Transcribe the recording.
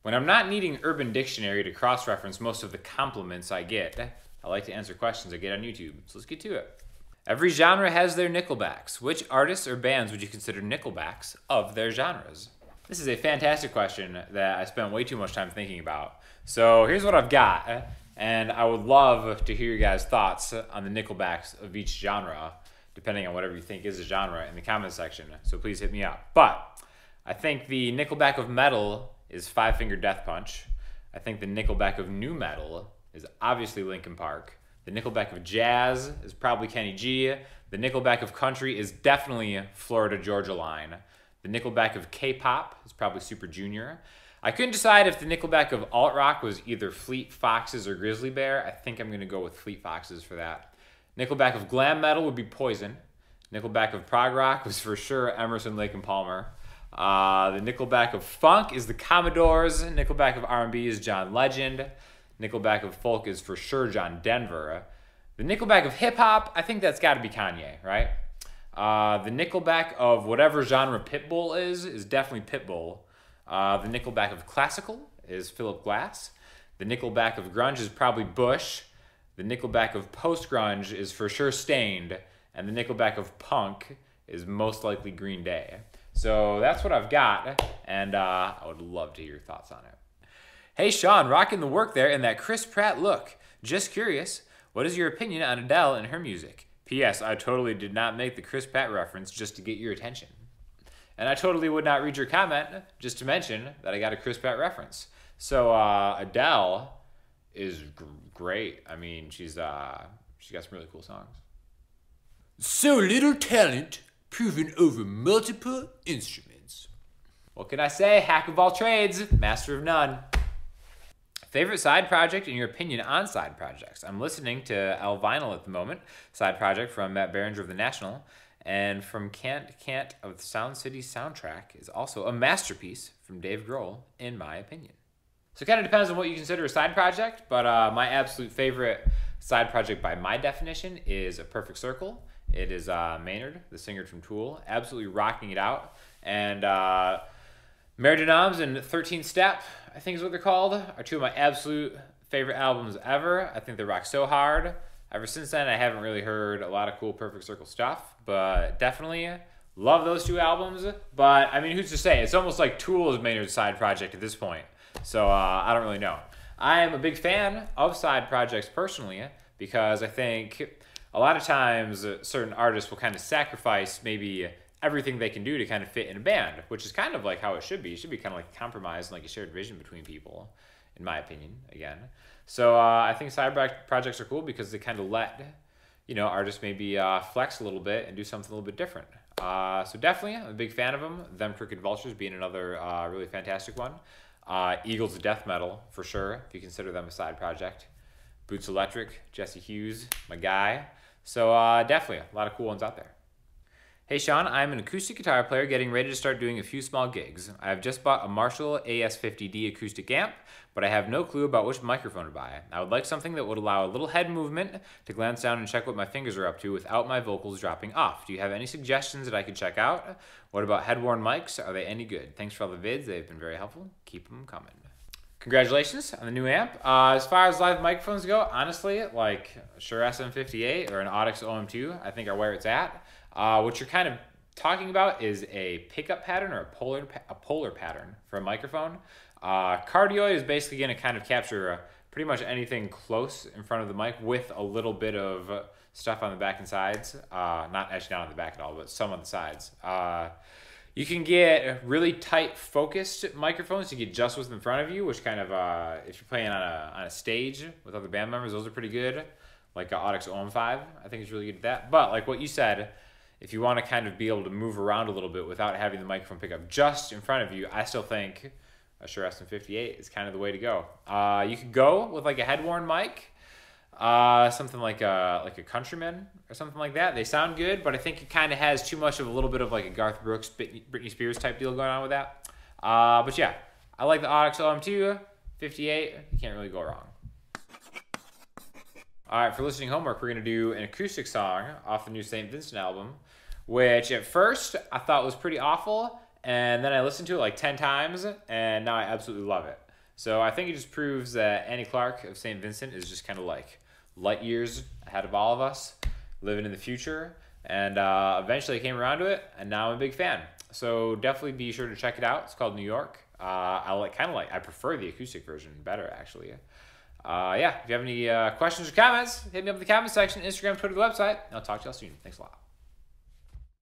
When I'm not needing Urban Dictionary to cross-reference most of the compliments I get, I like to answer questions I get on YouTube. So let's get to it. Every genre has their Nickelbacks. Which artists or bands would you consider Nickelbacks of their genres? This is a fantastic question that I spent way too much time thinking about. So here's what I've got, and I would love to hear your guys' thoughts on the Nickelbacks of each genre, depending on whatever you think is a genre in the comment section. So please hit me up. But I think the Nickelback of metal is Five Finger Death Punch. I think the Nickelback of nu metal is obviously Linkin Park. The Nickelback of jazz is probably Kenny G. The Nickelback of country is definitely Florida Georgia Line. The Nickelback of K-pop is probably Super Junior. I couldn't decide if the Nickelback of alt-rock was either Fleet Foxes or Grizzly Bear. I think I'm going to go with Fleet Foxes for that. Nickelback of glam metal would be Poison. Nickelback of prog rock was for sure Emerson, Lake and Palmer. The Nickelback of funk is the Commodores. Nickelback of R&B is John Legend. Nickelback of folk is for sure John Denver. The Nickelback of hip-hop, I think that's got to be Kanye, right? The Nickelback of whatever genre Pitbull is definitely Pitbull. The Nickelback of classical is Philip Glass. The Nickelback of grunge is probably Bush. The Nickelback of post-grunge is for sure Stained. And the Nickelback of punk is most likely Green Day. So that's what I've got, and I would love to hear your thoughts on it. Hey Sean, rocking the work there in that Chris Pratt look. Just curious, what is your opinion on Adele and her music? P.S. I totally did not make the Chris Pratt reference just to get your attention. And I totally would not read your comment just to mention that I got a Chris Pratt reference. So Adele is great. I mean, she's got some really cool songs. So little talent proven over multiple instruments. What can I say? Hack of all trades, master of none. Favorite side project and your opinion on side projects? I'm listening to El Vinyl at the moment, side project from Matt Berenger of The National, and from Can't of the Sound City soundtrack is also a masterpiece from Dave Grohl, in my opinion. So it kind of depends on what you consider a side project, but my absolute favorite side project by my definition is A Perfect Circle. It is Maynard, the singer from Tool, absolutely rocking it out. And Mare de Noms and 13 Step, I think is what they're called, are two of my absolute favorite albums ever. I think they rock so hard. Ever since then, I haven't really heard a lot of cool Perfect Circle stuff, but definitely love those two albums. But, I mean, who's to say? It's almost like Tool is Maynard's side project at this point. So, I don't really know. I am a big fan of side projects personally because I think a lot of times certain artists will kind of sacrifice maybe everything they can do to kind of fit in a band, which is kind of like how it should be. It should be kind of like a compromise and like a shared vision between people, in my opinion, again. So I think side projects are cool because they kind of let, artists maybe flex a little bit and do something a little bit different. So definitely, I'm a big fan of them. Them Crooked Vultures being another really fantastic one. Eagles of Death Metal, for sure, if you consider them a side project. Boots Electric, Jesse Hughes, my guy. So definitely a lot of cool ones out there. Hey Sean, I'm an acoustic guitar player getting ready to start doing a few small gigs. I have just bought a Marshall AS50D acoustic amp, but I have no clue about which microphone to buy. I would like something that would allow a little head movement to glance down and check what my fingers are up to without my vocals dropping off. Do you have any suggestions that I could check out? What about head-worn mics? Are they any good? Thanks for all the vids. They've been very helpful. Keep them coming. Congratulations on the new amp. As far as live microphones go, honestly, like Shure SM58 or an Audix OM2, I think are where it's at. What you're kind of talking about is a pickup pattern or a polar pattern for a microphone. Cardioid is basically going to kind of capture pretty much anything close in front of the mic with a little bit of stuff on the back and sides. Not actually not on the back at all, but some on the sides. You can get really tight focused microphones to get just what's in front of you, which kind of, if you're playing on a stage with other band members, those are pretty good. Like an Audix OM5, I think is really good at that. But like what you said, if you want to kind of be able to move around a little bit without having the microphone pick up just in front of you, I still think a Shure SM58 is kind of the way to go. You could go with like a head-worn mic, something like a Countryman or something like that. They sound good, but I think it kind of has too much of a little bit of like a Garth Brooks, Britney Spears type deal going on with that. But yeah, I like the Audix OM2, 58. You can't really go wrong. All right, for listening homework, we're going to do an acoustic song off the new St. Vincent album, which at first I thought was pretty awful, and then I listened to it like 10 times, and now I absolutely love it. So I think it just proves that Annie Clark of St. Vincent is just kind of like light years ahead of all of us, living in the future. And eventually I came around to it, and now I'm a big fan. So definitely be sure to check it out. It's called New York. I prefer the acoustic version better, actually. Yeah, if you have any questions or comments, hit me up in the comment section, Instagram, Twitter, the website. I'll talk to y'all soon. Thanks a lot.